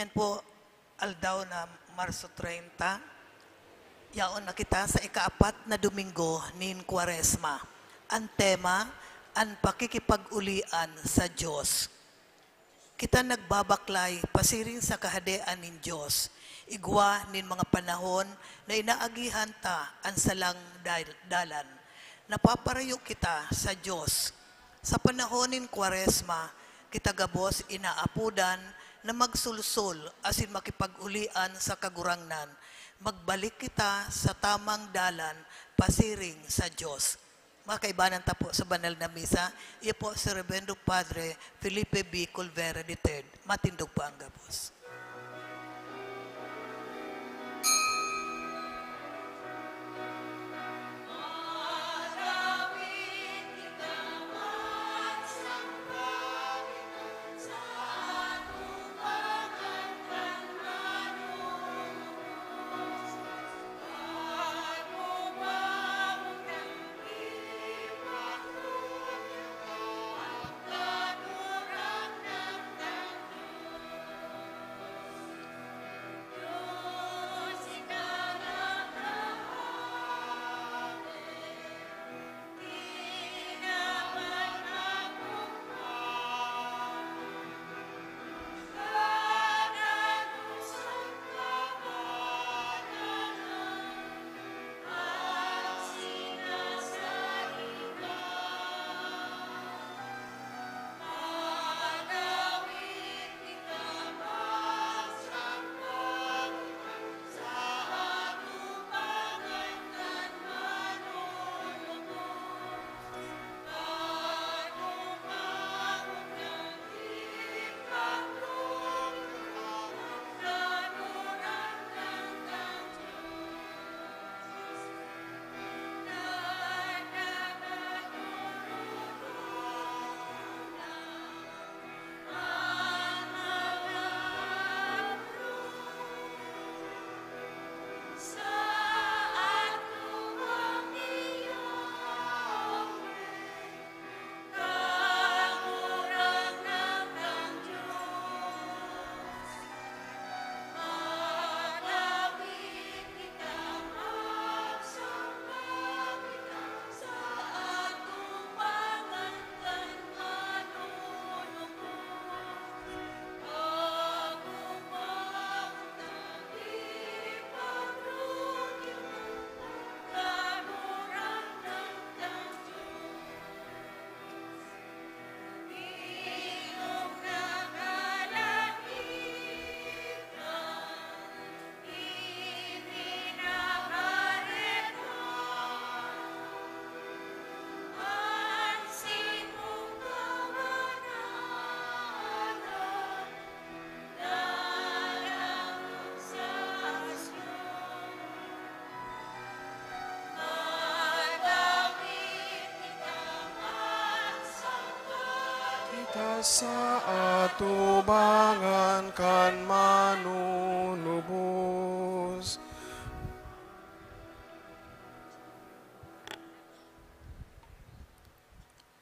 Ngunyan po, aldaw na Marso 30, yaon na kita sa ikaapat na Domingo nin Kwaresma. Ang tema, ang pakikipag-ulian sa Diyos. Kita nagbabaklay pasiring sa kahadean nin Diyos. Igwa nin mga panahon na inaagihan ta ang salang dalan. Napaparayo kita sa Diyos. Sa panahon nin Kwaresma, kita gabos inaapudan na magsulsul asin makipag-ulian sa kagurangnan. Magbalik kita sa tamang dalan pasiring sa Diyos. Mga kaibanan ta po sa banal na misa, iyo po si Reverendo Padre Felipe B. Colvera III. Matindog po ang gabos. Sa atubangan kan manunubos.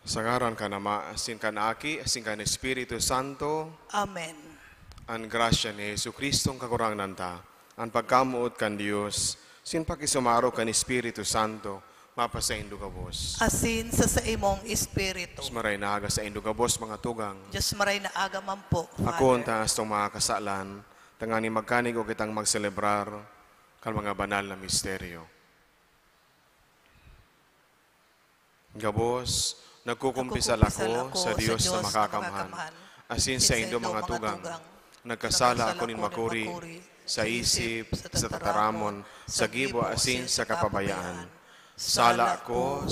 Sa ngaran ka nama, asin kan Aki, asin kan Espiritu Santo, Amen. ang grasya ni Jesu Kristo ang kakurangan ta, ang pagkamuot kan Diyos, sin pakisumaro kan Espiritu Santo, mapasa indo ka bos. Asin sa imong espiritu. Diyos maray na aga sa indo ka bos, mga tugang. Diyos maray na aga man po, Father. Ako ang taas itong mga kasalan, tangani magkanig o kitang magselebrar kal mga banal na misteryo. Gabos, nagkukumpisal ako sa Diyos na makakamhan, asin sa indo mga tugang, nagkasala ako nin makuri, sa isip, sa tataramon, sa gibo asin sa kapabayaan. Sala ko,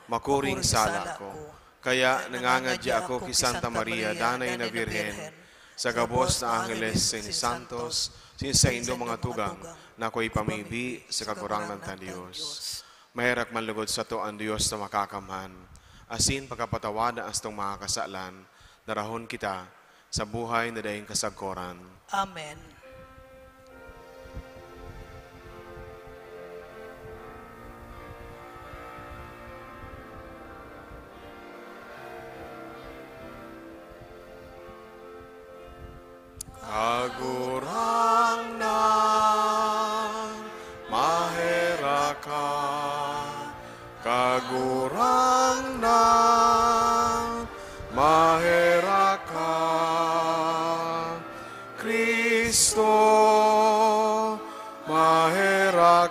makuring sala ko. Kaya nangangadya ako kay Santa Maria, danay na Birhen, sa gabos na Angeles ni Santos, sa indo mga tugang, na ako'y pamibi sa kakurangan ng Diyos. Mahirak manlugod sa to ang Diyos na makakamhan, asin pagkapatawada as tong mga kasalan, narahon kita sa buhay na dahing kasagkoran. Amen.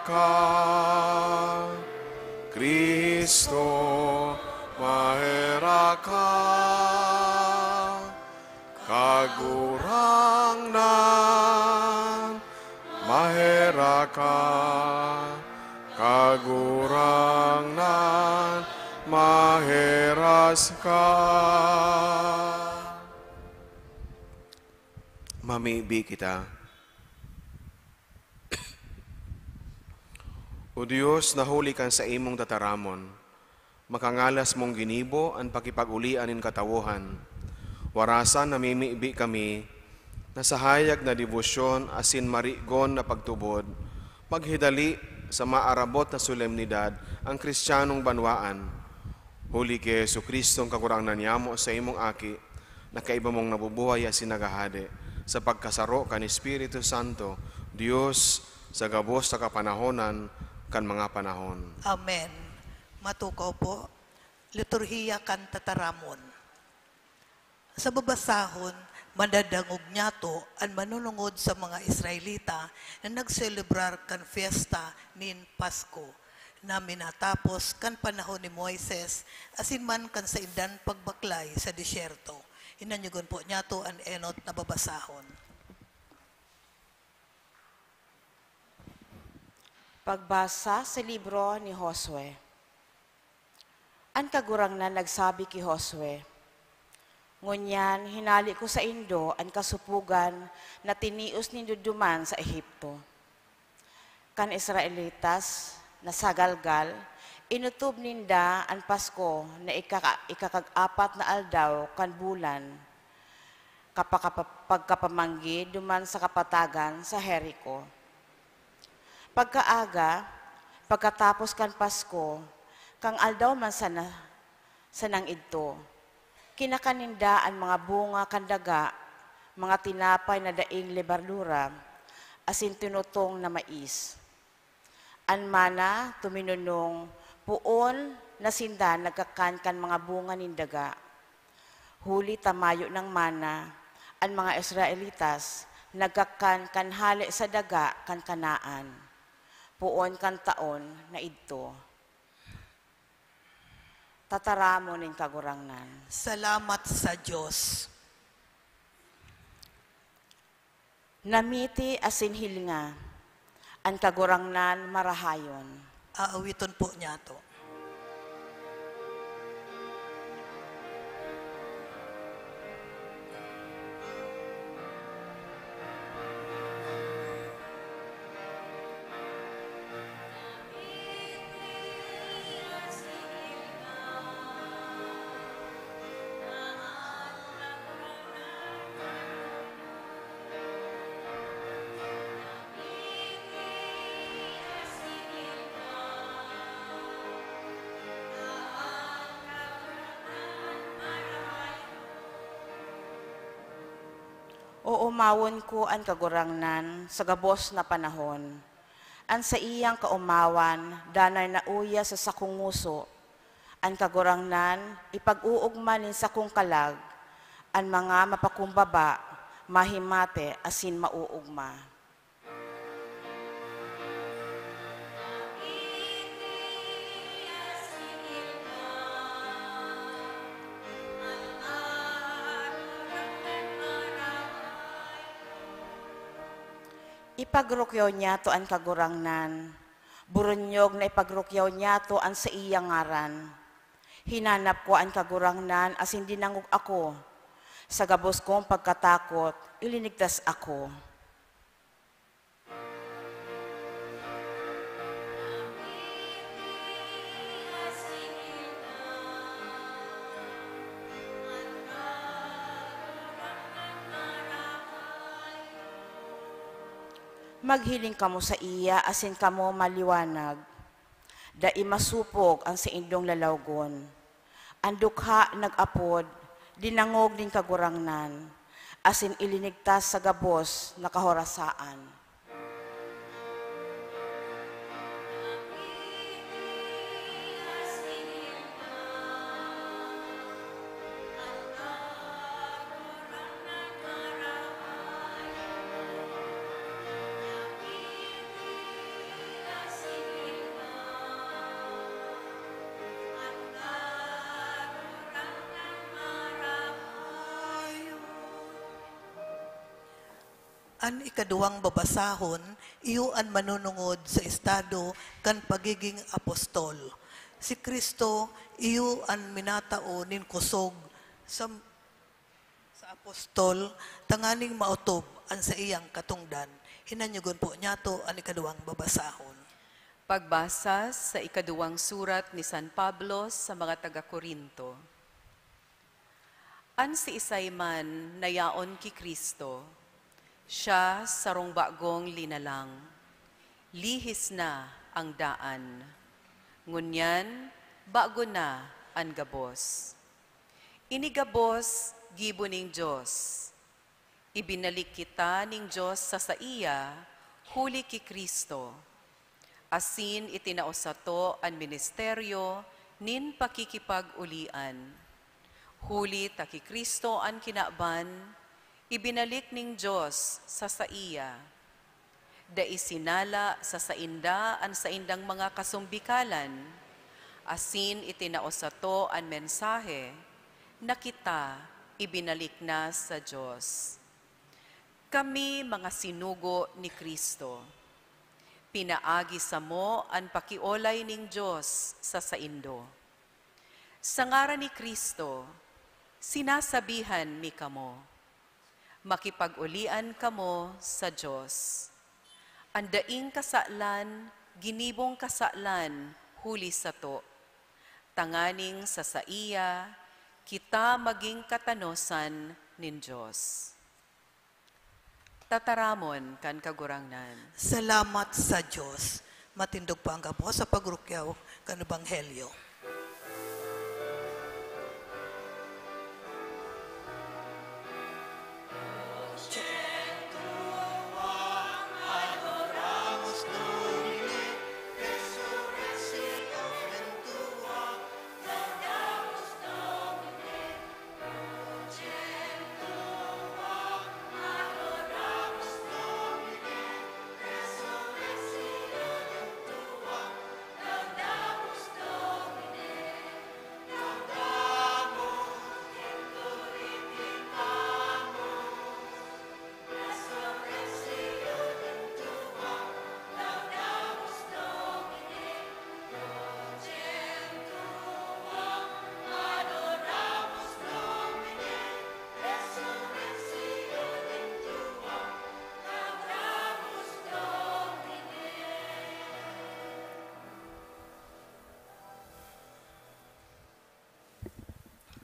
ka, Kristo, mahera ka, kagurangnan, mahera ka, kagurangnan, maheras ka. Mamibi kita. O Diyos, nahuli kan sa imong tataramon, makangalas mong ginibo ang pakipag-ulian in katawuhan. Warasan namimibi kami, nasahayag na debosyon asin marigon na pagtubod, paghidali sa maarabot na solemnidad ang Kristiyanong banwaan. Huli kay Jesucristong kakurangnan niyamo sa imong aki, na kaiba mong nabubuhay asin nagahade, sa pagkasaro kan Espiritu Santo, Diyos, sa gabos sa kapanahonan, kan mga panahon. Amen. Matukaw po, liturhiya kan tataramon. Sa babasahon, madadangog niya to ang manunungod sa mga Israelita na nagselebrar kan fiesta nin Pasko na minatapos kan panahon ni Moises asin man kan sa indan pagbaklay sa disyerto. Inanyugon po niya to ang enot na babasahon. Pagbasa sa libro ni Josue. Ang kagurangnan nagsabi ki Josue, ngunyan hinali ko sa Indo ang kasupugan na tinius ni duduman sa Ehipto. Kan Israelitas na sagalgal, inutob ninda ang Pasko na ikakag-apat na aldaw kan bulan, pagkapamanggi duman sa kapatagan sa Jericho. Pagkaaga, pagkatapos kan Pasko, kang aldaw man sanang idto, kinakaninda ang mga bunga kandaga, mga tinapay na daing lebardura, asin tinutong na mais. An mana tuminunong puon na sinda nagkakan kan mga bunga nindaga. Huli tamayo ng mana, ang mga Israelitas nagkakan kan hali sa daga kan Kanaan. Puon kan taon na idto. Tataramo ning kagurangnan. Salamat sa Diyos. Namiti asin hilinga, ang kagurangnan marahayon. Aawiton po niya to. O umawon ko ang kagurangnan sa gabos na panahon. An sa iyang kaumawan, danay na uya sa sakunguso. Ang kagurangnan, ipag-uugmanin sa kung kalag, ang mga mapakumbaba, mahimate, asin mauugma. Ipagrukyaw niya to ang kagurangnan. Burunyog na ipagrukyaw niya to ang sa iyang ngaran. Hinanap ko ang kagurangnan as hindi nangug ako. Sa gabos kong pagkatakot, ilinigtas ako. Maghiling kamo sa iya, asin kamo maliwanag. Dai masupog ang sa indong lalawgon. Ang dukha nag-apod, dinangog din kagurangnan, asin ilinigtas sa gabos na kahorasaan. An ikaduwang babasahon, iyo an manunungod sa estado kan pagiging apostol. Si Kristo, iyo an minatao nin kusog sa apostol, tanganing maotob an sa iyang katungdan. Hinanyugon po niya to an ikaduwang babasahon. Pagbasa sa ikaduwang surat ni San Pablo sa mga taga-Korinto. An si isay man nayaon ki Kristo, siya sarong bagong linalang, lihis na ang daan. Ngunyan, bago na ang gabos. Inigabos, gibo ning Diyos. Ibinalik kita ning Diyos sa saiya, huli ki Kristo. Asin itinausato ang ministeryo, nin pakikipag-ulian. Huli ta ki Kristo ang kinaban, ibinalik ning Diyos sa saiya. Da isinala sa sainda ang saindang mga kasumbikalan, asin itinausato ang mensahe, na kita ibinalik na sa Diyos. Kami mga sinugo ni Kristo. Pinaagi sa mo ang pakiolay ning Diyos sa saindo. Sa ngaran ni Kristo, sinasabihan mi kamo, makipag-ulian kamo sa Diyos. Ang daing kasaklan, ginibong kasaklan, huli sa to. Tanganing sa saiya, kita maging katanosan nin Diyos. Tataramon kan kagurangnan. Salamat sa Diyos. Matindog pa ang kapo sa pagrukyaw kan Ebanghelyo.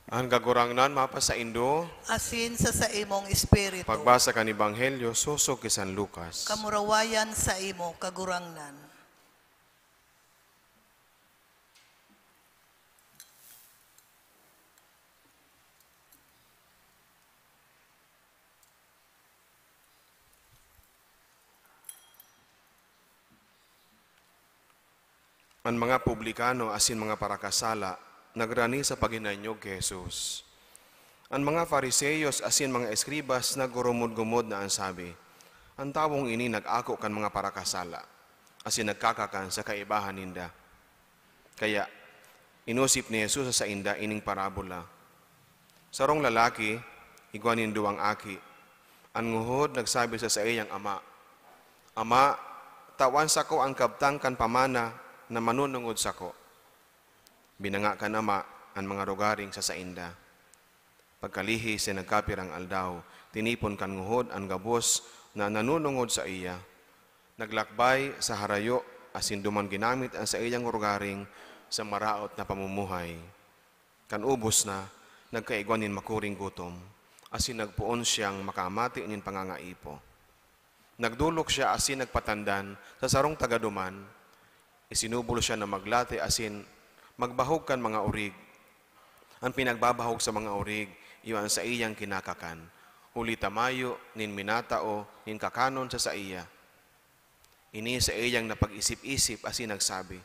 Ang kagurangnan mapa sa Indo, Asin sa imong espiritu. pagbasa kan Ebanghelyo, susog kay San Lucas. Kamurawayan sa imo kagurangnan. Ang mga publikano asin mga parakasala, nagrani sa paginanyog kay Jesus. Ang mga Fariseyos asin mga eskribas nagurumod-gumod na ang sabi, ang tawong ini nag-ako kan mga parakasala, asin nagkakakan sa kaibahan ninda. Kaya, inusip ni Jesus sa inda ining parabola. Sarong lalaki, igwanin duwang aki. Ang nguhod nagsabi sa iyang ama, Ama, tawan sa ko ang kabtang kan pamana na manunungod sa ko. Binanga kan ama ang mga rogaring sa sainda. Pagkalihi sa nagkapirang aldaw, tinipon kan nguhod ang gabos na nanunungod sa iya. Naglakbay sa harayo asin duman ginamit ang sa iyang rogaring sa maraot na pamumuhay. Kan ubos na, nagkaigwanin makuring gutom, asin nagpuon siyang makamati nin pangangaipo. Nagdulok siya asin nagpatandan sa sarong tagaduman, isinubulo siya na maglate asin magbahog kan mga urig. Ang pinagbabahog sa mga urig, iyon sa iyang kinakakan. Huli tamayo, nin minatao, nin kakanon sa iya. Ini sa iyang napag-isip-isip asin nagsabi,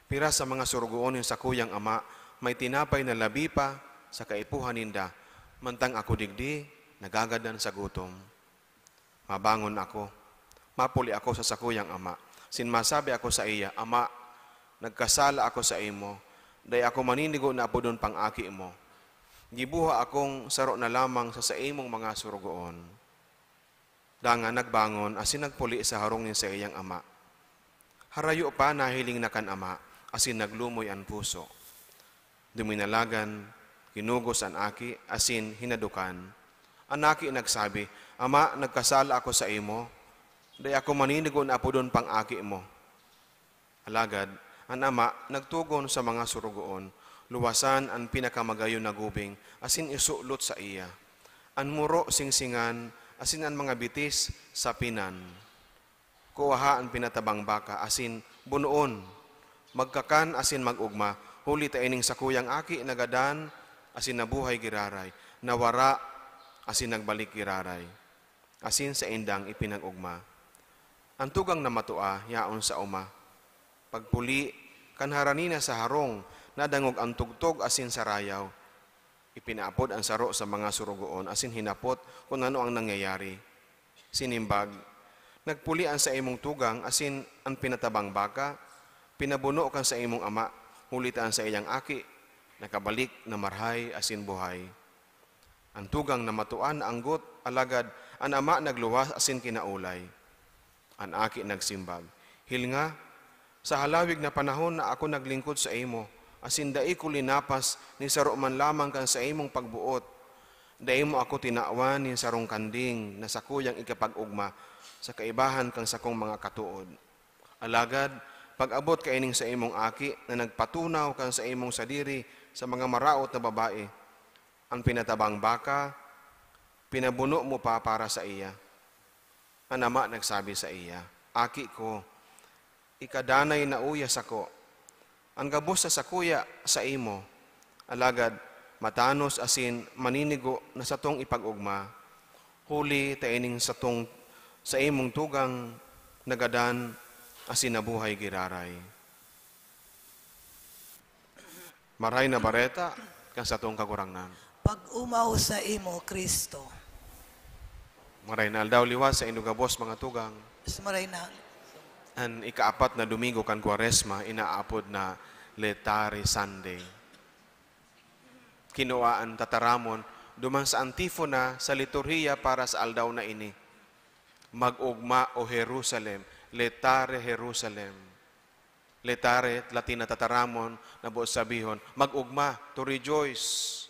pira sa mga surugoon sa kuyang ama, may tinapay na labi pa sa kaipuhan ninda, mantang ako digdi, nagagadan sa gutom. Mabangon ako, mapuli ako sa sakuyang ama. Sinmasabi ako sa iya, Ama, nagkasala ako sa imo, day ako maninigo na po doon pang-aki mo. Gibuha akong saro na lamang sa imong mga surugoon. Dangan nagbangon asin nagpuli sa harong ni sa iyang ama. Harayo pa nahiling na kan ama, asin naglumoy ang puso. Duminalagan, kinugos ang aki, asin hinadukan. Ang aki nagsabi, Ama, nagkasala ako sa imo, day ako maninigon apo doon pang aki mo. Alagad, ang ama nagtugon sa mga surugoon, luwasan ang pinakamagayon na gubing, asin isulot sa iya. Ang muro singsingan, asin ang mga bitis sa pinan. Kuwaha ang pinatabang baka, asin bunoon. Magkakan, asin magugma, huli taining sa kuyang aki, nagadan, asin nabuhay giraray. Nawara, asin nagbalik giraray. Asin sa indang ipinagugma. Ang tugang na matua, yaon sa uma. Pagpuli, kanharanina sa harong, nadangog ang tugtog asin sa rayaw. Ipinaapod ang saro sa mga surugoon, asin hinapot kung ano ang nangyayari. Sinimbag, nagpulian sa imong tugang, asin ang pinatabang baka, pinabuno kan sa imong ama, hulitaan sa iyang aki, nakabalik na marhay asin buhay. Ang tugang na matuan na anggot, alagad, ang ama nagluwas asin kinaulay. Ang aki nagsimbag, Hilnga, sa halawig na panahon na ako naglingkod sa imo, asin dai ko linapas ni saro man lamang kan sa imong pagbuot. Dai mo ako tinawan ni sarong kanding na sa kuyang ikapag-ugma sa kaibahan kang sakong mga katuod. Alagad, pag-abot kaining sa imong aki na nagpatunaw kang sa imong sadiri sa mga maraot na babae, ang pinatabang baka, pinabuno mo pa para sa iya. Ang ama nagsabi sa iya, Aki ko, ikadanay na uyas ako. Ang gabos sa sakuya sa imo, alagad matanos asin maninigo na satong ipag-ugma, huli taining satong sa imong tugang nagadan asin nabuhay giraray. Maray na bareta kang satong kagurangnan. Pag-umaw sa imo, Kristo. Maray na aldaw liwas sa inugabos mga tugang. Maray na. Ang ikaapat na Domingo kan Kwaresma, inaapod na Letare Sunday. Kinuhaan tataramon, dumang sa antifona sa liturhiya para sa aldaw na ini. Mag-ugma o Jerusalem, Letare Jerusalem. Letare, Latina tataramon, na buos sabihon, mag-ugma, to rejoice.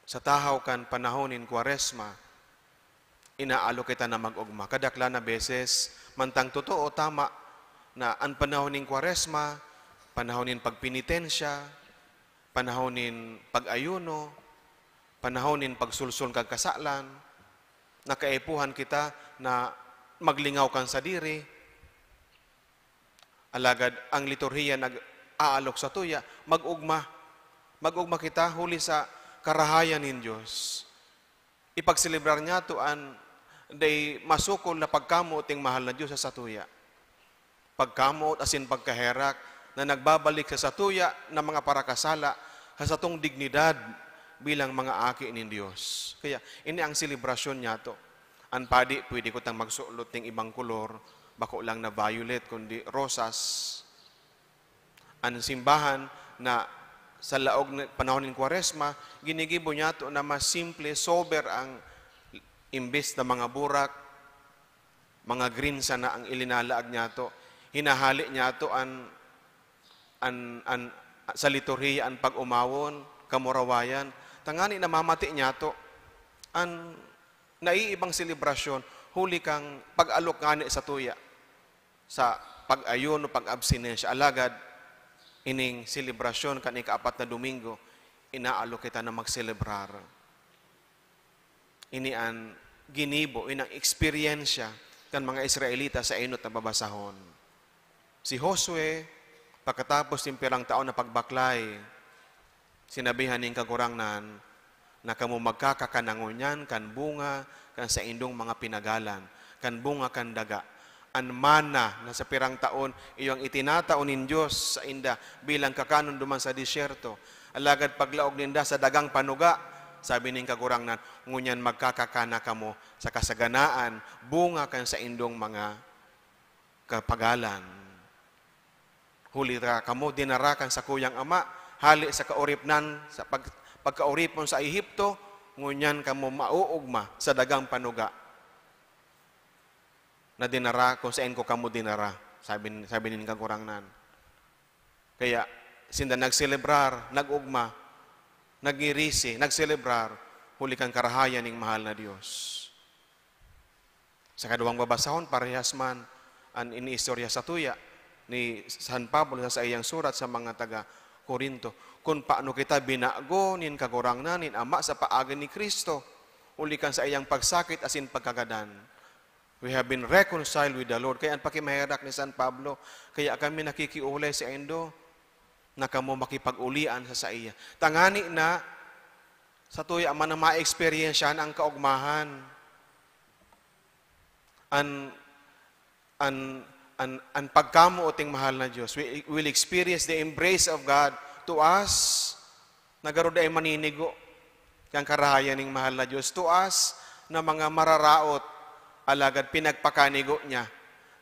Sa tahaw kan panahonin Kwaresma, inaalo kita na mag-ugma. Kadakla na beses, mantang totoo, tama, na ang panahonin Kwaresma, panahonin pagpinitensya, panahonin pag-ayuno, panahonin pagsulsul kag kasalan, nakaipuhan kita na maglingaw kan sa diri. Alagad, ang liturhiya nag-aalok sa tuya, mag-ugma. Mag-ugma kita huli sa karahayan ni Diyos. Ipagselebrar niya to an day masukol na pagkamot ting mahal na Diyos sa satuya. Pagkamot asin pagkaherak na nagbabalik sa satuya ng mga parakasala sa satong dignidad bilang mga aki ni Diyos. Kaya ini ang selebrasyon niya to. Ang padi, pwede ko tang magsulot ng ibang kulor, bako lang na violet, kundi rosas. Ang simbahan na sa laog na panahon ng Kwaresma, ginigibo niya to na mas simple, sober ang imbes na mga burak, mga green sana ang ilinalaag niya to. Hinahali niya to sa liturhiya ang pag-umawon, kamurawayan. Tangani namamati niya to. Ang naiibang selebrasyon, huli kang pag-alok ngani sa tuya. Sa pag-ayun o pag-abstinensya. Alagad, ining selebrasyon kan ikaapat na Domingo, inaalok kita na magselebrar. Ini ang ginibo, inang eksperyensya kan mga Israelita sa inot na babasahon. Si Josue, pagkatapos ng pirang taon na pagbaklay, sinabihan ng kagurangnan na kamo magkakakanangunyan kan bunga kan sa indong mga pinagalan, kan bunga kan daga. An mana na sa pirang taon, iyong itinataon ng Diyos sa inda bilang kakanon duman sa disyerto. Alagad paglaog ninda sa dagang panuga, sabi ning kagurangnan, ngunyan magkakakana kamo sa kasaganaan, bunga kan sa indong mga kapagalan. Huli ra kamo, dinarakan sa kuyang ama, hali sa kauripnan, sa pagkauripon sa Ehipto, ngunyan kamo mauugma sa dagang panuga. na dinara kung saan ko kamo dinara. Sabi nin kagurangnan. Kaya, sinda nagselebrar, nagugma, nagngirisi, nagselebrar, huli kang karahayan ng mahal na Diyos. Sa kaduwang babasahon, parehas man ang iniistorya sa tuya ni San Pablo sa iyang surat sa mga taga-Korinto. Kung paano kita binago, nin kagurangnan, nin ama sa paagan ni Kristo, huli kang sa iyang pagsakit asin pagkagadan. We have been reconciled with the Lord. Kaya ang pakimahirak ni San Pablo, kaya kami nakikiulay sa Indo, na kamo makipag-ulian sa iya. Tangani na, sa tuya man na ma-experiensyan ang kaugmahan. Ang pagkamo oting mahal na Diyos. We will experience the embrace of God to us, nagaroon ay maninigo, kang karahayan ng mahal na Diyos. To us, na mga mararaot, alagad pinagpakanigo niya,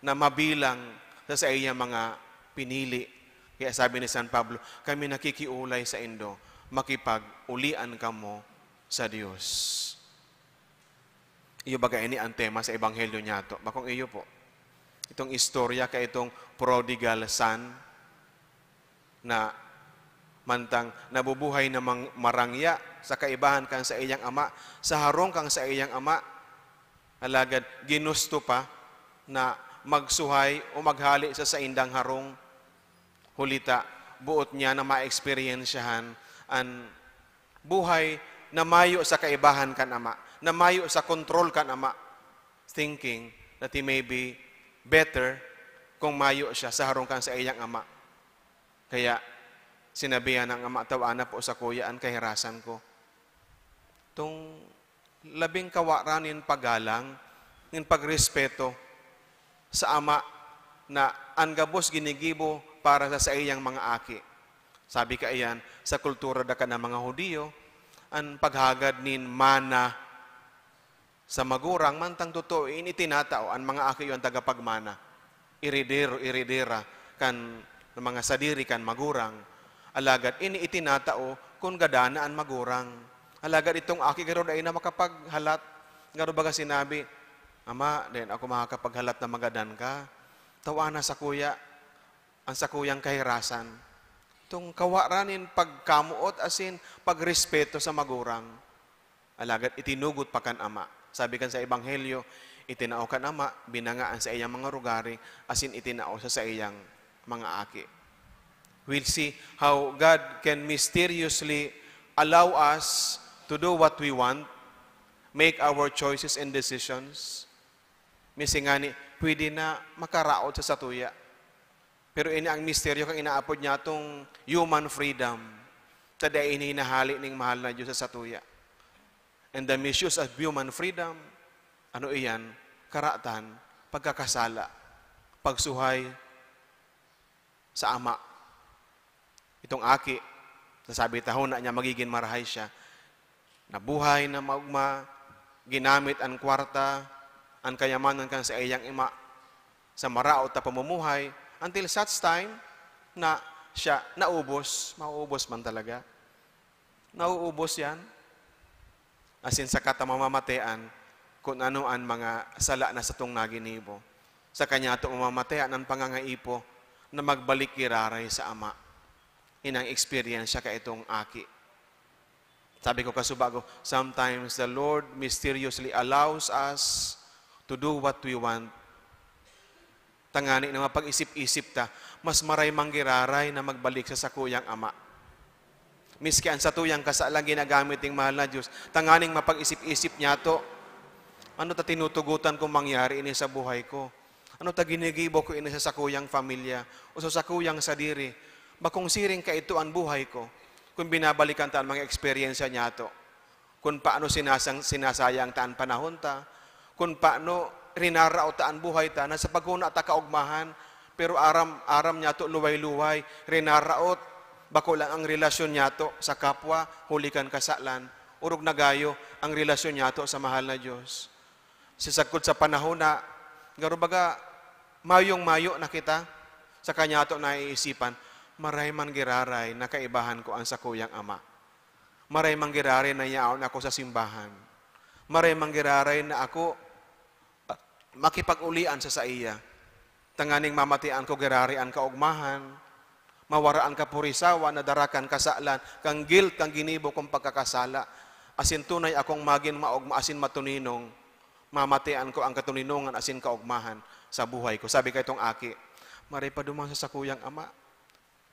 na mabilang sa iyang mga pinili. Kaya sabi ni San Pablo, kami nakikiulay sa Indo, makipag-ulian kamo sa Diyos. Iyo baga ini ang tema sa Ebanghelyo niya to. Bakong iyo po. Itong istorya kay itong prodigal son na mantang nabubuhay na marangya sa kaibahan kang sa iyang ama, sa harong kang sa iyang ama, alagad ginusto pa na magsuhay o maghali sa indang harong, hulita, buot niya na ma-experiensyahan ang buhay na mayo sa kaibahan kan ama, na mayo sa control kan ama, thinking that he may be better kung mayo siya sa harong kan sa iyang ama. Kaya sinabihan ng ama, tawana po sa kuya ang kahirasan ko. Itong labing kawaranin pagalang, ng pagrespeto sa ama na ang gabos ginigibo para sa iyang mga aki. Sabi ka iyan, sa kultura da ka ng mga Hudiyo, ang paghagad nin mana sa magurang, mantang totoo, initinatao, ang mga aki yung tagapagmana. Iridera, kan ng mga sadiri kan magurang. Alagad, itinatao, kung gadana ang magurang. Alagad itong aki garo ay na makapaghalat. Garo baga sinabi, ama, din ako makakapaghalat na magadan ka. Tawana sa kuya, ang sa kuyang kahirasan. Itong kawaranin pagkamuot asin pagrespeto sa magurang. Alagad itinugot pa kan ama. Sabi kan sa Ebanghelyo, itinao kan ama, binangaan sa iyang mga rugari, asin itinao sa iyang mga aki. We'll see how God can mysteriously allow us to do what we want, make our choices and decisions. Misingani, pwede na makaraot sa satuya. Pero ini ang misteryo kang inaapod niya itong human freedom. Tada ininahali ng mahal na Diyos sa satuya. And the misuse of human freedom, ano iyan? Karatan, pagkakasala, pagsuhay sa ama. Itong aki, nasabi tahon na niya magiging marahay siya. Nabuhay na maugma, ginamit ang kwarta, ang kayamanan kan sa iyang ima, sa maraot na pamumuhay, until such time na siya naubos, mauubos man talaga. Nauubos yan. As in sa katamamamatean, kung ano ang mga sala na sa itong naginibo. Sa kanya itong mamamatean ang pangangaipo na magbalik iraray sa ama. Inang experience siya ka itong aki. Sabi ko kasubago, sometimes the Lord mysteriously allows us to do what we want. Tangani na mapag-isip-isip ta, mas maray manggiraray na magbalik sa sakuyang ama. Miski ang satuyang kasalang ginagamit ng mahal na Diyos, tanganing mapag-isip-isip niya to, ano ta tinutugutan kung mangyari ini sa buhay ko? Ano ta ginigibo ko ini sa sakuyang familia o sa sakuyang sadiri? Bakong siring ka ito ang buhay ko? Kung binabalikan ta ang mga eksperyensya niya to, kung paano sinasayang ta ang panahon ta, kung paano rinarao ta ang buhay ta, nasa pagkuna ta kaugmahan, pero aram niya to luway-luway, rinaraot, bako lang ang relasyon niya to sa kapwa, hulikan kasalan, urog na gayo ang relasyon niya to sa mahal na Diyos. Sisagkod sa panahon na, garo baga, mayong-mayo na kita, sa kanya to naiisipan, maray man giraray na kaibahan ko ang sakuyang ama. Maray man giraray na yaon ako sa simbahan. Maray man giraray na ako makipag-ulian sa iya. Tanganing mamatian ko gerarian kaugmahan, mawaraan ka purisawa, nadarakan kasalan, kang guilt, kang ginibo kong pagkakasala. Asin tunay akong magin maugma, asin matuninong, mamatian ko ang katuninongan, asin kaugmahan sa buhay ko. Sabi kay itong aki, maray pa dumang sa sakuyang ama.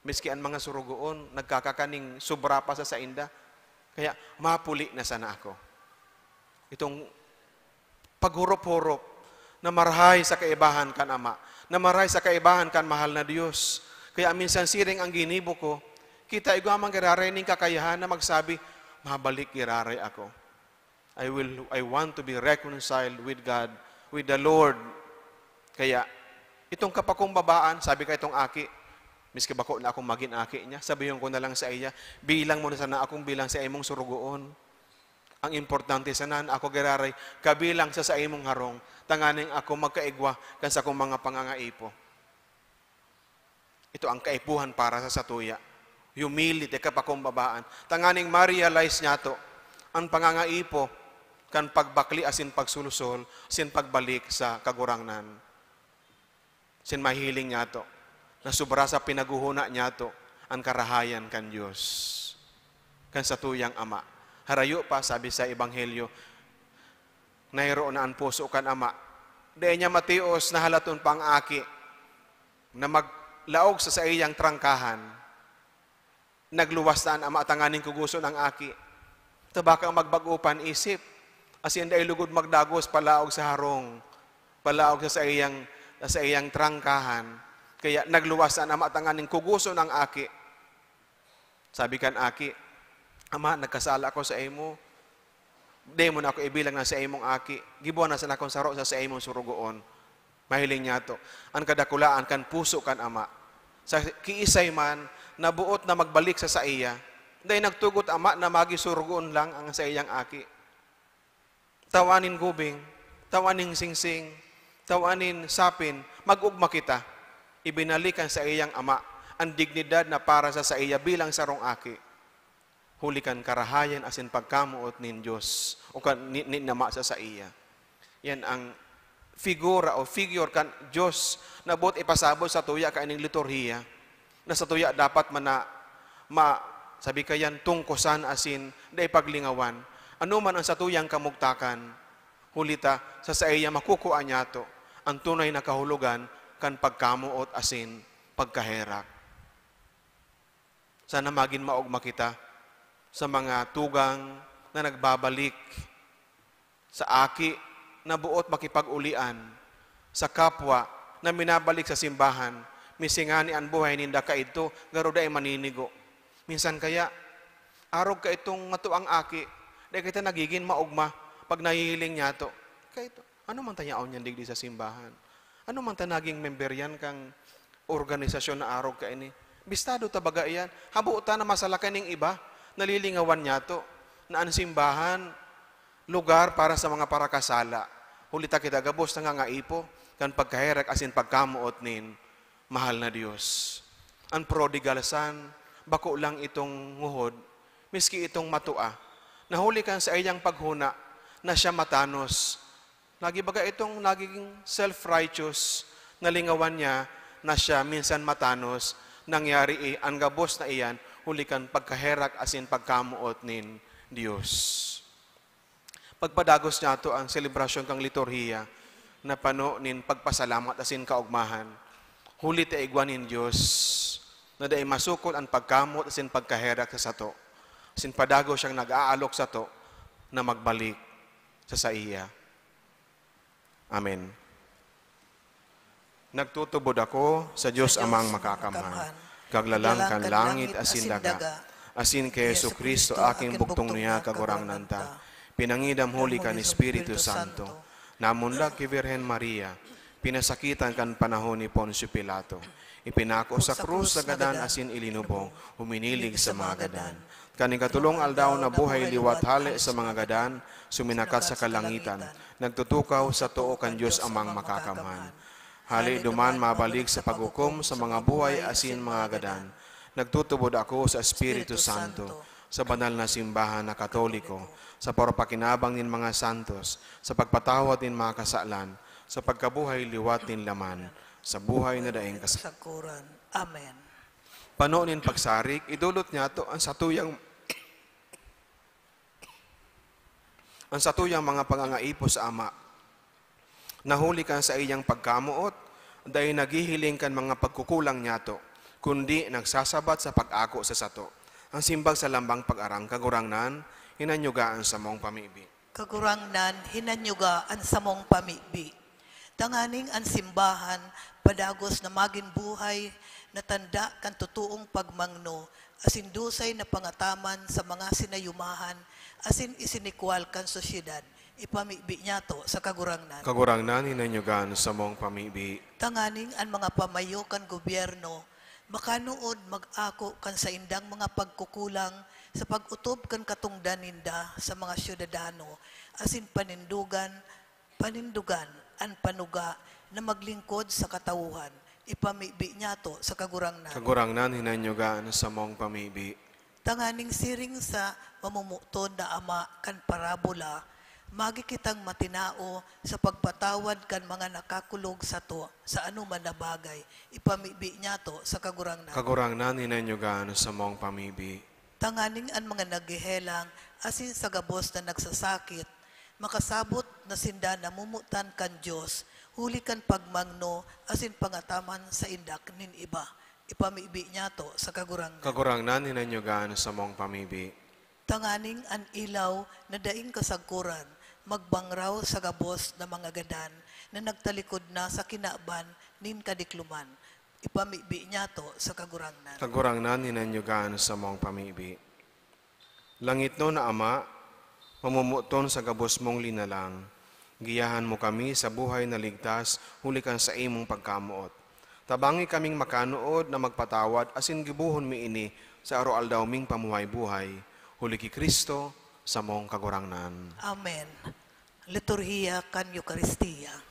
Miski ang mga surugoon, nagkakakaning sobra pa sa sainda. Kaya mapuli na sana ako. Itong paghurop-hurop na marahay sa kaibahan kan ama, na marahay sa kaibahan kan mahal na Diyos. Kaya minsan siring ang ginibo ko, kita igwamang giraray ning kakayahan na magsabi, mabalik giraray ako. I want to be reconciled with God, with the Lord. Kaya itong kapakumbabaan, sabi ka itong aki, miski bako na akong maging aki niya, sabihin ko na lang sa iya, bilang mo na sana akong bilang sa imong surugoon. Ang importante sana ako giraray, kabilang sa imong harong, tanganing ako magkaigwa kan sa akong mga pangangaipo. Ito ang kaipuhan para sa satuya. Humility, kapakumbabaan. Tanganing ma-realize niya to, ang pangangaipo, kan pagbakli asin pagsulusol, asin pagbalik sa kagurangnan. Sin mahiling niya to, na sobra sa pinaguhuna niya to, ang karahayan kan Diyos. Kan sa tuyang ama. Harayo pa, sabi sa Ebanghelyo, nairoon na ang puso kan ama. Dahil niya matios na halaton pa ang aki, na maglaog sa iyang trangkahan, nagluwas na ang ama, tanganing kuguso ng aki. Tabaka magbagupan isip, asin dahil lugod magdagos, palaog sa harong, palaog sa iyang trangkahan. Kaya nagluwas na ama, tanganing kuguso ng aki. Sabi kan aki, ama, nagkasala ako sa imo. Di mo na ako ibilang na sa imong aki. Gibuan na sa akong saro sa imong surugoon. Mahiling niya to. Ang kadakulaan kan puso kan ama. Sa kiisay man, nabuot na magbalik sa iya. Dahil nagtugot ama na magisurugoon lang ang sa iyang aki. Tawanin gubing, tawanin singsing, tawanin sapin, mag-ugma kita. Ibinalikan sa iyang ama ang dignidad na para sa iya bilang sarong aki. Hulikan karahayan asin pagkamuot nin Diyos o nin nama sa iya. Yan ang figure kan Diyos na buot ipasabot sa tuya kaining liturhiya. Na sa tuya dapat sabi kayan tungkosan asin da ipaglingawan. Ano man ang sa tuyang kamugtakan, hulita sa iya makukuha niya to ang tunay na kahulugan kan pagkamuot asin pagkaherak. Sana maging maugma kita sa mga tugang na nagbabalik sa aki na buot makipag-ulian, sa kapwa na minabalik sa simbahan, misingani ang buhay ninda ka ito, garuda ay maninigo. Minsan kaya, arog ka itong matuang aki, dahil kita nagiging maugma pag nahihiling niya to. Kaya ito, ano man tanyaon niyan digdi sa simbahan? Ano man tanaging member yan kang organisasyon na arog ka ini? Bistado tabaga yan. Habuutan na masalakan ng iba, nalilingawan niya to, na ang simbahan, lugar para sa mga parakasala. Hulita kita gabos na nga ngaipo, kan pagkaherek asin pagkamuot nin, mahal na Diyos. Ang prodigal son, bako lang itong nguhod, miski itong matua, nahuli kan sa iyang paghuna, na siya matanos. Nagibaga itong naging self-righteous, nalingawan niya, na siya minsan matanos, nangyari ang gabos na iyan, hulikan pagkaherak asin pagkamuot nin Diyos. Pagpadagos niya ito ang selebrasyon kang liturhiya na pano nin pagpasalamat asin kaugmahan. Huli ta igwanin Diyos na dahi masukol ang pagkamot asin pagkaherak sa sato. Asin padagos siyang nag-aalok sa to na magbalik sa iya. Amen. Nagtutubod ako sa Diyos amang makakamhan. Kaglalang kan langit asin daga. Asin kay Yesu Kristo aking buktong niya kagurang nanta. Pinangidam huli kan Espiritu Santo. Namundag kay Virgen Maria. Pinasakitan kan panahon ni Poncio Pilato. Ipinako sa krus sa gadan asin ilinubong. Huminilig sa mga gadan. Kaning katulong aldaw na buhay liwat hali sa mga gadan. Suminakat sa kalangitan. Nagtutukaw sa tuo kan Diyos amang makakamhan. Hali duman mabalik sa paghukom sa mga buhay asin mga gadan. Nagtutubod ako sa Espiritu Santo, sa banal na simbahan na Katoliko, sa parapakinabang nin mga santos, sa pagpatawad nin mga kasalan, sa pagkabuhay liwat nin laman, sa buhay na daing kasagkuran. Amen. Panonin pagsarik, idulot niya to ang satuyang mga pangangaipo sa Ama. Nahuli kan sa iyang pagkamuot, dahil naghihiling kan mga pagkukulang niya to, kundi nagsasabat sa pag-ako sa sato. Ang simbag sa lambang pag-arang, kagurangnan, hinanyugaan sa mong pamibi. Kagurangnan, hinanyugaan sa mong pamibi. Tanganing ang simbahan, padagos na maging buhay, natanda kan tutuong pagmangno, asin dusay na pangataman sa mga sinayumahan, asin isinikwal kan sosyedad, ipamibi niya to sa kagurangnan. Kagurangnan, hinanyugaan sa mong pamibi. Tanganing ang mga pamayo kan gobyerno, makanuod mag-ako kan sa indang mga pagkukulang sa pag-utob kan katungdaninda sa mga syudadano, asin panindugan, an panuga na maglingkod sa katauhan. Ipamibi niya to sa kagurangnan. Kagurangnan, hinanyugaan sa mong pamibi. Tanganing siring sa mamumuton na Ama kan parabola, magi kitang matinao sa pagpatawad kan mga nakakulog sa to sa anuman na bagay. Ipamibi niya to sa kagurangnan. Kagurangnan, hinanyugaan sa mong pamibi. Tanganing ang mga naghihelang, asin sa gabos na nagsasakit, makasabot na sinda namumutan kan Diyos, huli kan pagmangno, asin pangataman sa indak nin iba. Ipamibi niya to sa kagurangnan. Kagurangnan, hinanyugaan sa mong pamibi. Tanganing an ilaw na daing kasagkuran, magbangraw sa gabos na mga gadan, na nagtalikod na sa kinaban nin kadikluman. Ipamibi niya to sa kagurangnan. Kagurangnan, hinanyugaan sa mong pamibi. Langit no na Ama, mamumuton sa gabos mong linalang, giyahan mo kami sa buhay na ligtas, huli kan sa imong pagkamuot. Tabangi kaming makanuod na magpatawad, asin gibuhon mi ini sa araw-aldaw ming pamuhay-buhay, huli ki Kristo sa mong kagurangnan. Amen. Liturhiya kan Eucharistia.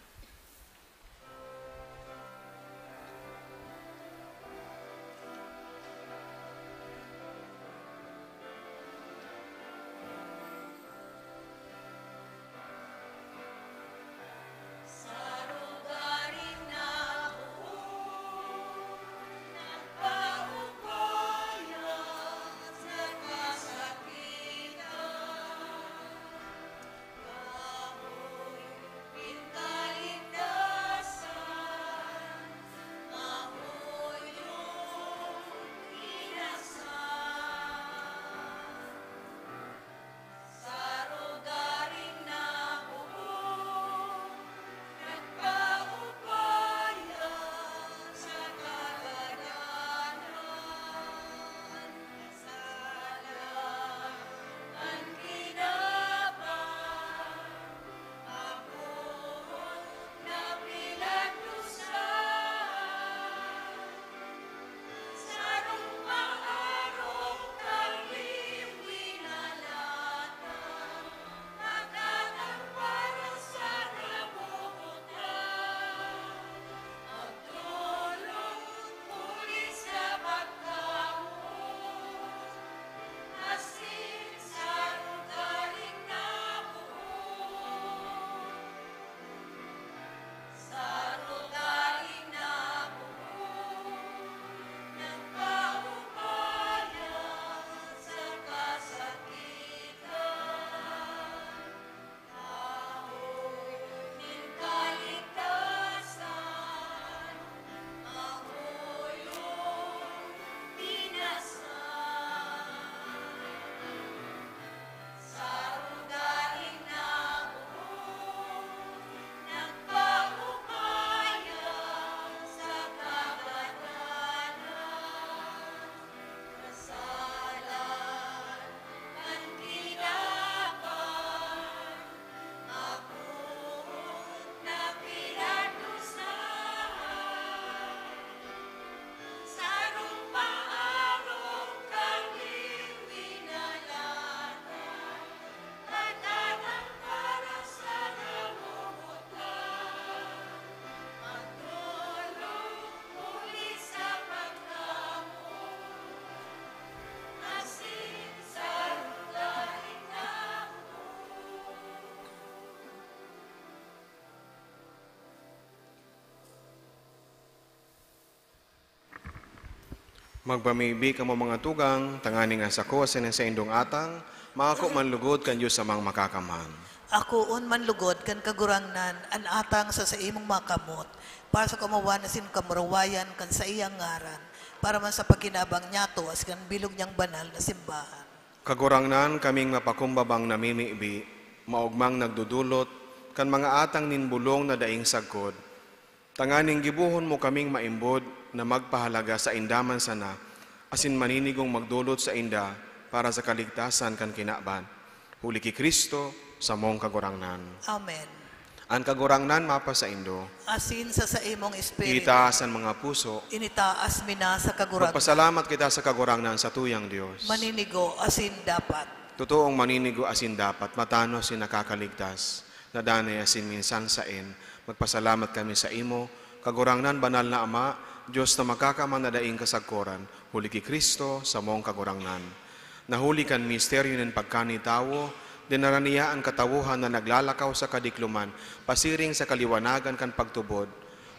Magpamibi ka mo mga tugang, tangani nga sa ko, sa indong atang, maako manlugod kan Diyos sa mga makakaman. Ako un manlugod kan kagurangnan an atang sa imong makamot para sa kamawan na kamurawayan kan sa iyang ngaran para man sa pagkinabang niyato as kan bilog niyang banal na simbahan. Kagurangnan kaming mapakumbabang namimibi, maugmang nagdudulot, kan mga atang ninbulong na daing sagkod. Tanganing gibuhon mo kaming maimbod na magpahalaga sa indaman sana, asin maninigong magdulot sa inda para sa kaligtasan kan kinaban. Huli ki Kristo sa mong kagurangnan. Amen. Ang kagurangnan mapa sa indo, Asin sa imong espiritu, itaas ang mga puso, initaas mina sa kagurangnan. magpasalamat kita sa kagurangnan sa tuyang Diyos. Maninigo asin dapat. Totoong maninigo asin dapat, matano si nakakaligtas, nadanay asin minsan sain, magpasalamat kami sa imo, kagurangnan banal na Ama, Diyos na makakaman na daing kasagkoran, huli ki Kristo sa mong kagurangnan. Nahuli kan misteryo ng pagkanitawo, dinaraniya ang katawuhan na naglalakaw sa kadikluman, pasiring sa kaliwanagan kan pagtubod,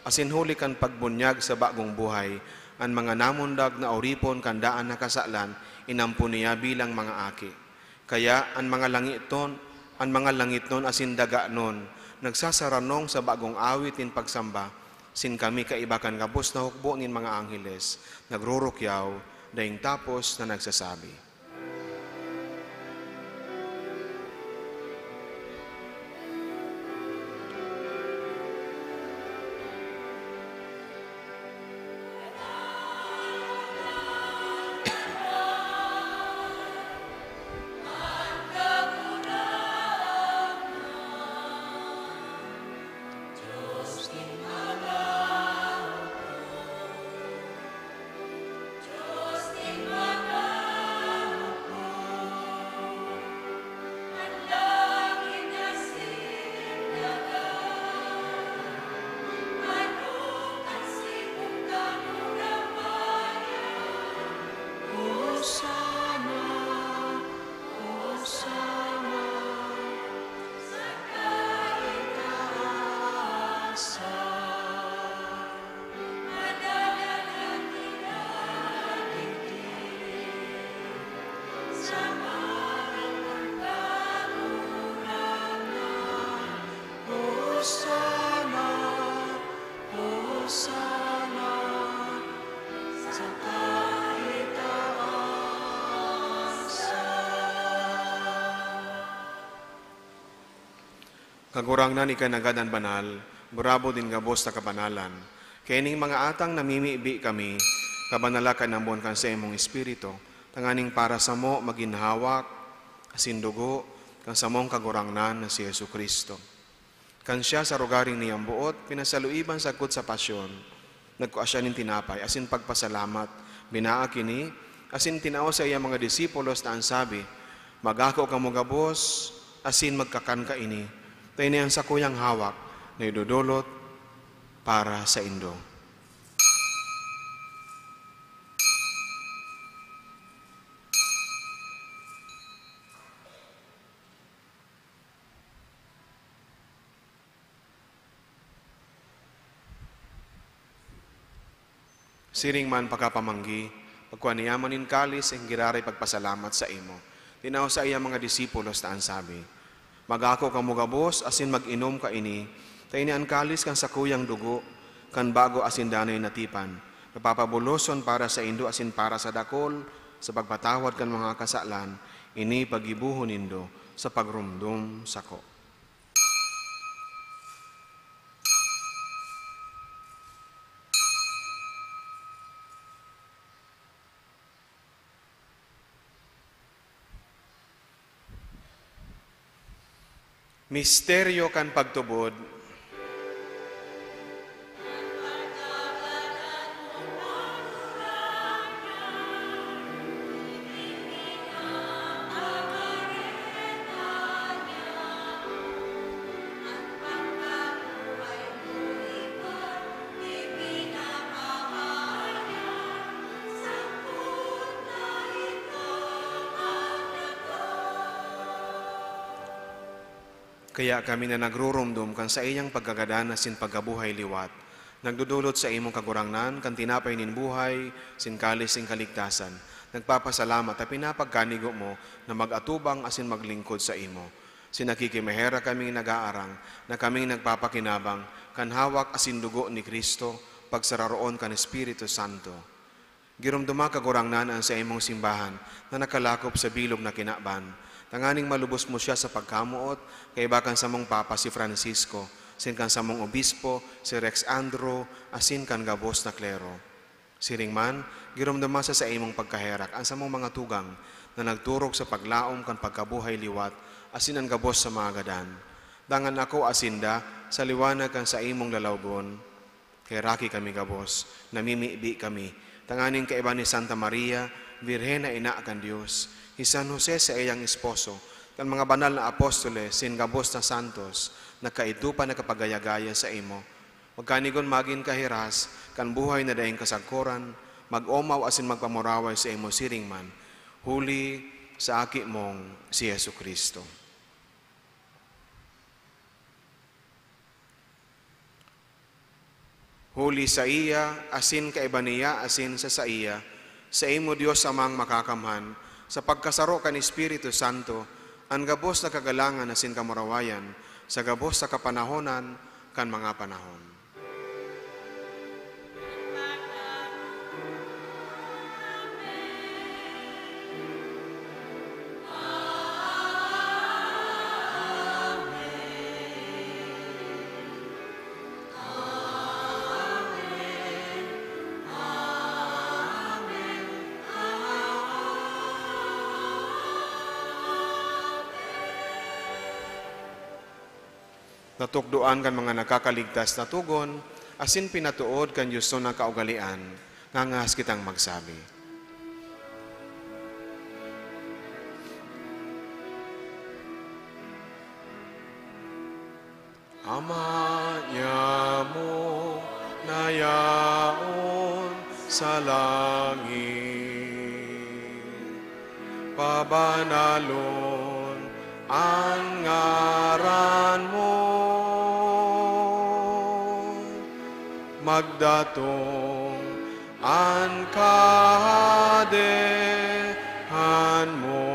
asin huli kan pagbunyag sa bagong buhay, ang mga namundag na oripon kandaan na kasalan, inampun niya bilang mga aki. Kaya ang mga langit nun asin daga nun, nagsasaranong sa bagong awit in pagsamba, sin kami kaibakan kabus na hukbo nin mga angheles, nagrurukyaw, daing tapos na nagsasabi. Kagurangnan ikanagadan banal, burabo din gabos na kabanalan. Kaya ning mga atang namimibi kami, kabanalakan ng buwan kan sa imong espiritu, tanganing para sa mo maginhawak, asin dugo, kan sa mong kagurangnan na si Yesu Kristo. Kan siya sa rugaring niyang buot, pinasaluiban sagkot sa pasyon, nagkuasya nin tinapay, asin pagpasalamat, binaa kini, asin tinao sa iya mga disipulos na ang sabi, magako ka mo gabos, asin magkakan ka ini, tayo niyan sa kuyang hawak na idudulot para sa indo. Siring man pagkapamanggi, pagkuha niyaman in kalis, ang giraray pagpasalamat sa imo. Tinaw sa iya mga disipulos na ang sabi, magako ka mo gabos, asin mag-inom ka ini, tayo ni ang kalis kan sa kuyang dugo, kan bago asin danoy natipan, napapabuloson para sa indo asin para sa dakol, sa pagpatawad kan mga kasalan, ini pagibuhon indo sa pagrumdum sako. Misteryo kan pagtubod, kaya kami na nagrurumdum kan sa iyang pagkagadanas sin pagkabuhay liwat, Nagdudulot sa imong kagurangnan, kan tinapay nin buhay, sinkalis sing kaligtasan. Nagpapasalamat at pinapagkanigo mo na mag-atubang asin maglingkod sa imo. Sinakikimahera kaming nag-aarang, na kaming nagpapakinabang, kan hawak asin dugo ni Kristo, pagsararoon kan Espiritu Santo. Girumduma kagurangnan ang sa imong simbahan na nakalakop sa bilog na kinaban. Tanganing malubos mo siya sa pagkamuot, kay bakan sa mong Papa si Francisco, sin kan sa mong Obispo, si Rex Andro, asin kan gabos na klero. Siring man, girumduma sa imong pagkaherak ang sa mong mga tugang na nagturog sa paglaom kan pagkabuhay liwat, asin ang gabos sa mga gadan. Dangan ako asinda sa liwanag kan sa imong lalawgon, kay raki kami gabos, namimibi kami. Tanganing kaiba ni Santa Maria, Virhen na ina kan Diyos, si San Jose sa iyang esposo, kan mga banal na apostoles, sin gabos na santos, nakaitupa na kapagayagaya sa imo. Magkanigon magin kahiras, kan buhay na daing kasagkuran, mag-omaw asin magpamuraway sa imo siringman, huli sa aki mong si Yesu Kristo. Huli sa iya, asin kaiba niya, asin sa iya, sa imo Diyos amang makakamhan, sa pagkasaro kan Espiritu Santo, ang gabos na kagalangan asin kamurawayan, sa gabos sa kapanahonan kan mga panahon. Natukduan kan mga nakakaligtas na tugon, asin pinatuod kan Yusto na kaugalian, ngangas kitang magsabi. Ama niya mo nayaon sa langit, pabanalon ang ngaran mo, magdatong ang kahadehan mo,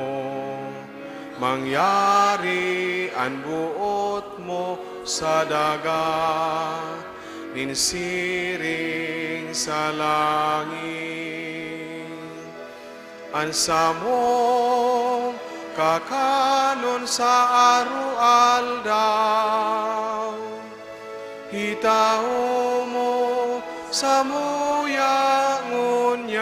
mangyari ang buot mo sa dagat, ninsiring sa langit. Ansa mo kakanon sa aru-aldaw, hitao mo sa muyangunyan,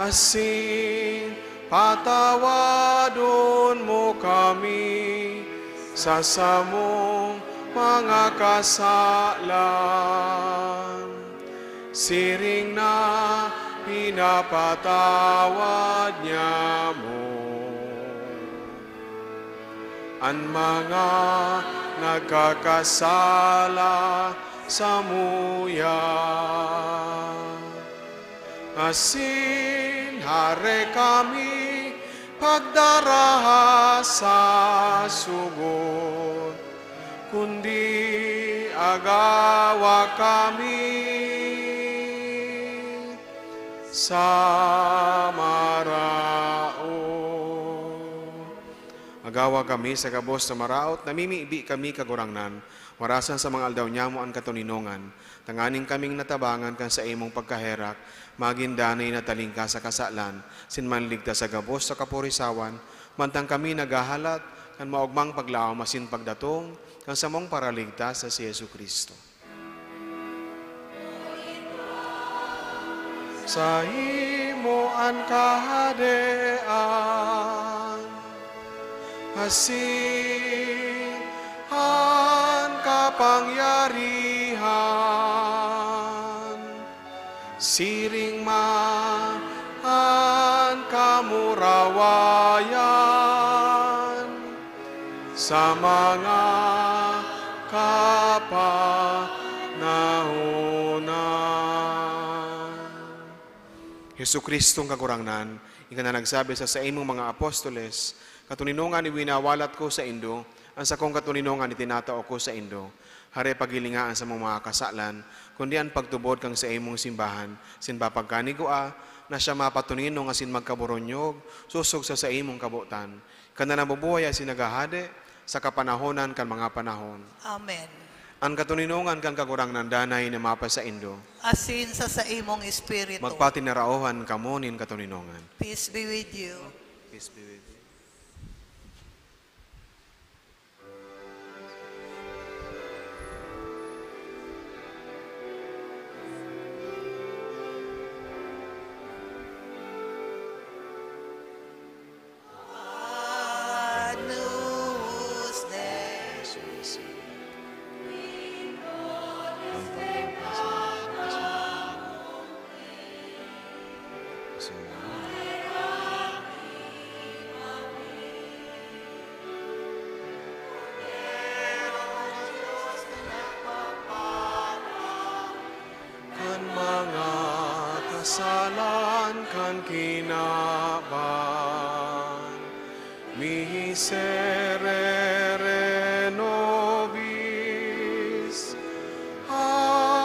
asin patawadon mo kami sa samong mga kasalan, siring na pinapatawad niya mo ang mga nagkakasala sa muya. Asin hare kami pagdaraha sa sugod, kundi agawa kami sa maraot. Agawa kami sa gabos sa maraot, namimiibi kami kagurangnan, warasan sa mga aldaw niya mo ang katuninongan, tanganing kaming natabangan kan sa imong pagkaherak, magindanay na talingka sa kasalan, sinmanligta sa gabos sa kapurisawan, mantang kami nagahalat, kan maugmang paglaom masin pagdatong, kan sa mong paraligtas sa si Yesu Kristo. Sa imo ang kahadean, asin ang kapangyarihan, siring man ang kamurawayan, sa mga kapanahonan. Hesu Kristong kagurangnan, ika na nagsabi sa imong mga apostoles, katuninongan iwinawalat ko sa indo, ang sakong katuninongan itinatao ko sa indo. Hare pagilingaan sa mga kasalan, kundi ang pagtubod kang sa imong simbahan, sin pagkanigua, na siya mapatunino nga sin magkaburonyog, susog sa imong kabutan. Kana nabubuhay sin nagahade, sa kapanahonan kan mga panahon. Amen. Ang katuninungan kan kagurang ng danay na mapa sa Indo, Asin sa imong espiritu. magpatinarauhan kamo nin katuninungan. Peace be with you. Peace be with you. Agnus Dei. Kan mga kasalan kan kinaban, miserere nobis, Agnus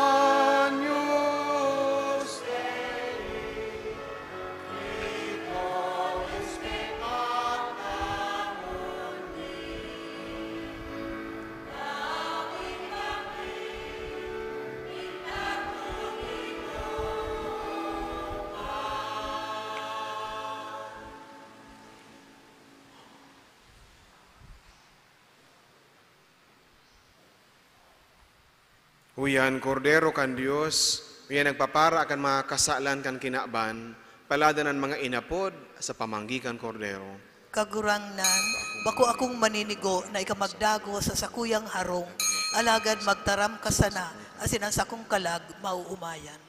Huyan kordero kan Dios, huyan nagpapara akan mga kasalan kan kinaban, paladanan mga inapod sa pamanggikan kordero. Kagurangnan, bako akong maninigo na ikamagdago sa sakuyang harong, alagad magtaram ka sana, asin ang sakong kalag mauumayan.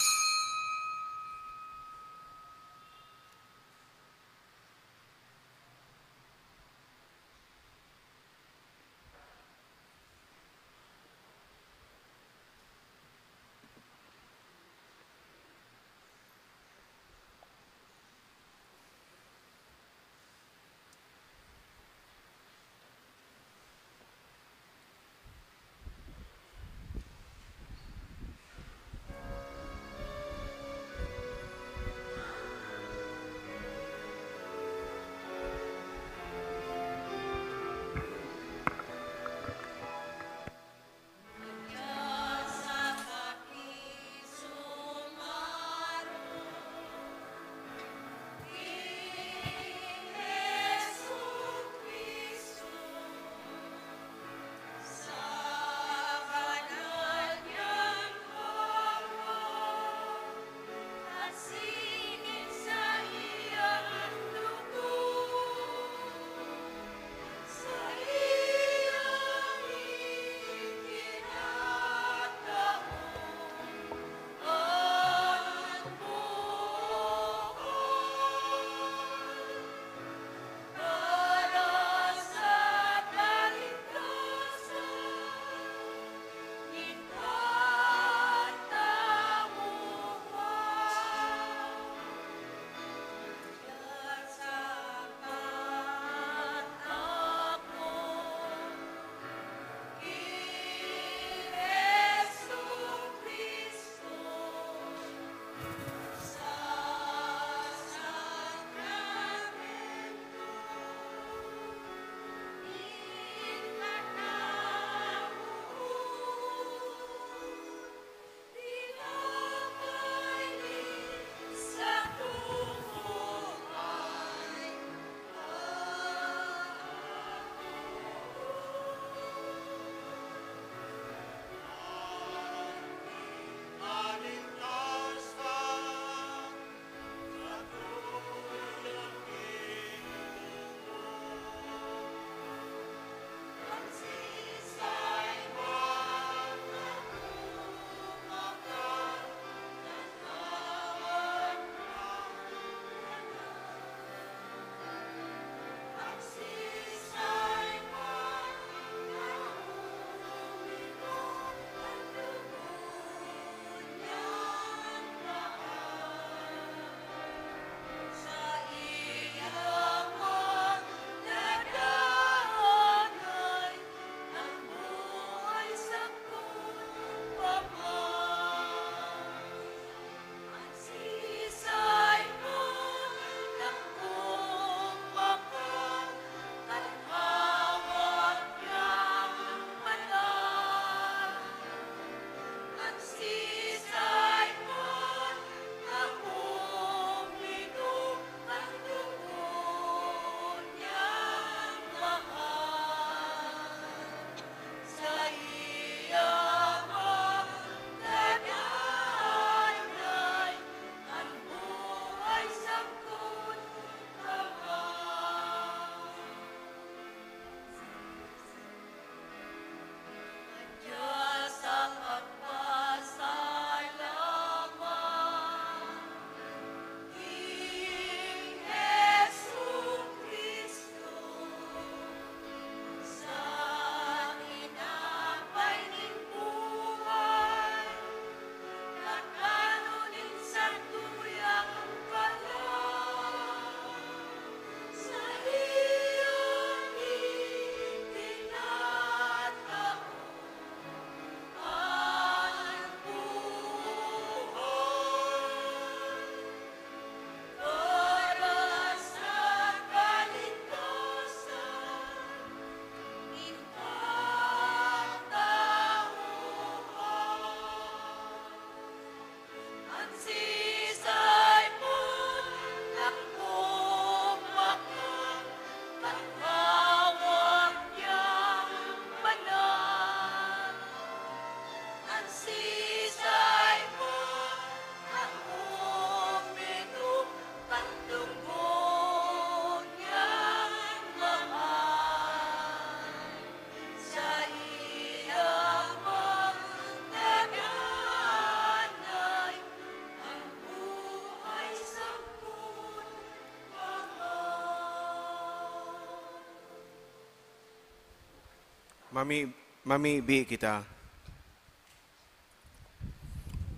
Mamibi kita.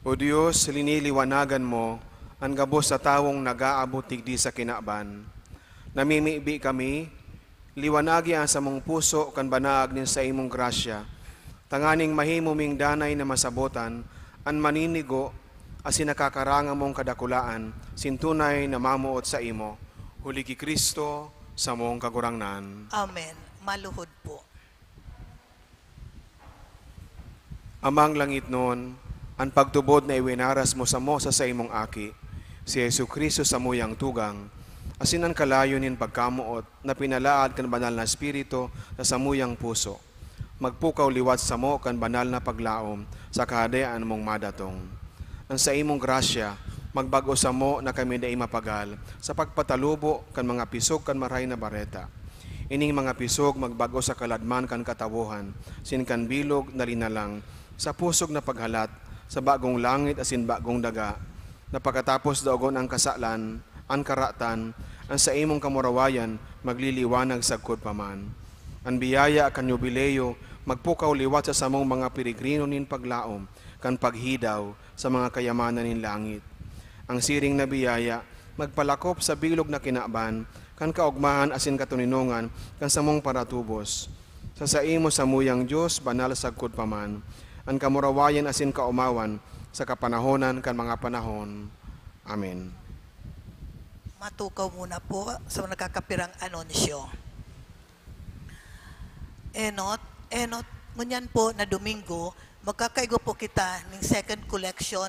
O Diyos, liniliwanagan mo ang gabos sa tawong nag-aabot tigdi sa kinaban. Namimibi kami, liwanagi ang samong puso kan banaag nin sa imong grasya. Tanganing mahimuming danay na masabotan, an maninigo, asin nakakaranga mong kadakulaan, sintunay na mamuot sa imo. Huli ki Kristo, sa mong kagurangnan. Amen. Maluhod po. Amang langit noon, ang pagtubod na iwinaras mo sa imong aki, si Yesu Kristo sa muyang tugang, asin ang kalayo nin pagkamuot na pinalaad kan banal na espiritu na sa muyang puso. Magpukaw liwat sa mo kan banal na paglaom sa kahadayaan mong madatong. Ang sa imong grasya, magbago sa mo na kami na imapagal sa pagpatalubo kan mga pisog kan maray na bareta. Ining mga pisog magbago sa kaladman kan katawuhan, sin kan bilog na linalang, sa pusog na paghalat, sa bagong langit asin bagong daga, na pagkatapos daogon ang kasalan, ang karatan, ang sa imong kamurawayan, magliliwanag sagkod paman. Ang biyaya kan yubileo, magpukaw liwat sa samong mga pirigrino nin paglaom, kan paghidaw sa mga kayamanan nin langit. Ang siring na biyaya, magpalakop sa bilog na kinaban, kan kaugmahan asin katuninungan, kan samong paratubos. Sa imo sa muyang Diyos, banal sagkod paman, ang kamurawayan asin kaumawan, sa kapanahonan kan mga panahon. Amen. Matukaw muna po sa nagkakapirang anunsyo. Enot, ngunyan po na Domingo, magkakaigo po kita ng second collection,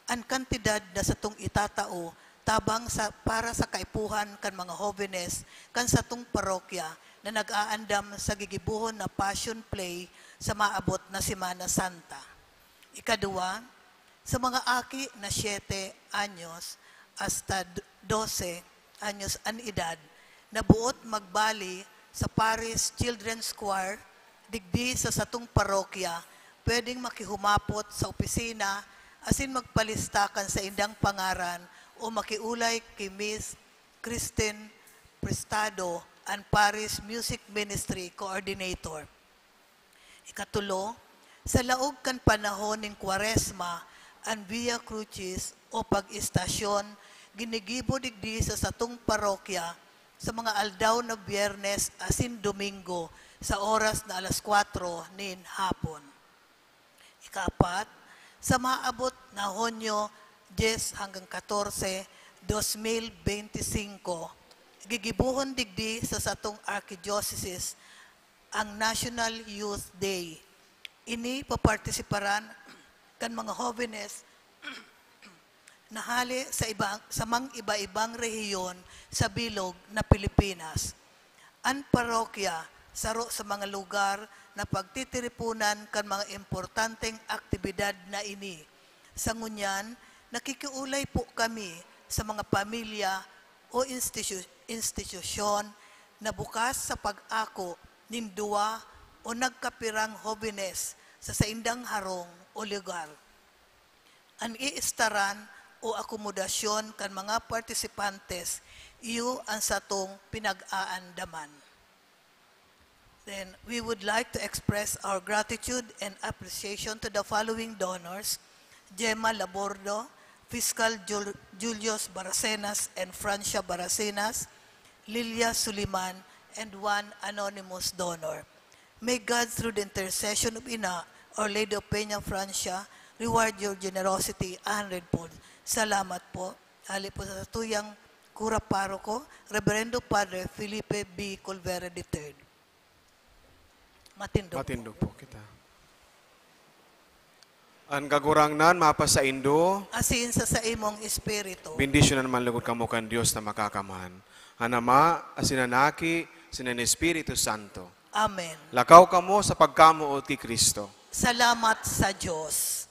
ang kantidad na sa tung itatao, tabang para sa kaipuhan kan mga jóvenes, kan sa tung parokya, na nag-aandam sa gigibuhon na passion play sa maabot na Semana Santa. Ikadua, sa mga aki na 7 anyos hasta 12 anyos an edad, na buot magbali sa Paris Children's Choir, digdi sa satong parokya, pwedeng makihumapot sa opisina, asin magpalistakan sa indang pangaran o makiulay kay Miss Christine Prestado, ang Paris Music Ministry Coordinator. Ikatulo, sa laog kan panahon ng Kwaresma, ang Via Crucis o pag-istasyon, ginigibo digdi sa satong parokya sa mga aldaw na Biyernes asin Domingo sa oras na alas 4 nin hapon. Ikaapat, sa maabot na Hunyo 10 hanggang 14, 2025, gigibuhon digdi sa satong Archdiocese ang National Youth Day. Ini papartisiparan kan mga jóvenes na hali sa mga iba-ibang rehiyon sa bilog na Pilipinas. Ang parokya saro sa mga lugar na pagtitiripunan kan mga importanteng aktibidad na ini. Sa ngunyan, nakikiulay po kami sa mga pamilya o institusyon na bukas sa pag-ako nindua o nagkapirang jóvenes sa saindang harong o lugar. Ang iistaran o akomodasyon kan mga partisipantes, iyo ang satong pinag-aandaman. Then, we would like to express our gratitude and appreciation to the following donors: Gemma Labordo, Fiscal Julius Baracenas and Francia Baracenas, Lilia Suliman, and one anonymous donor. May God, through the intercession of Ina, Our Lady of Peña Francia, reward your generosity 100-fold. Salamat po. Hali po sa tuyang Kura Paroko, Reverendo Padre Felipe B. Colvera III. Matindog po kita. Ang kagurangnan, mapasa Indo, asin sa imong espiritu. bendisyonan man lugod kamo kan Dios na makakaman. Hanama, asinanaki, sinan Espiritu Santo. Amen. Lakaw kamo sa pagkamuot kay Kristo. Salamat sa Diyos.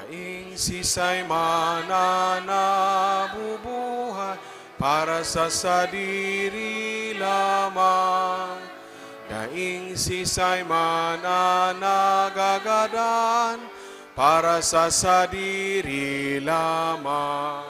Daing sisay mana nabubuhay para sa sadiri lamang. Daing sisay mana nagagadan para sa sadiri lamang.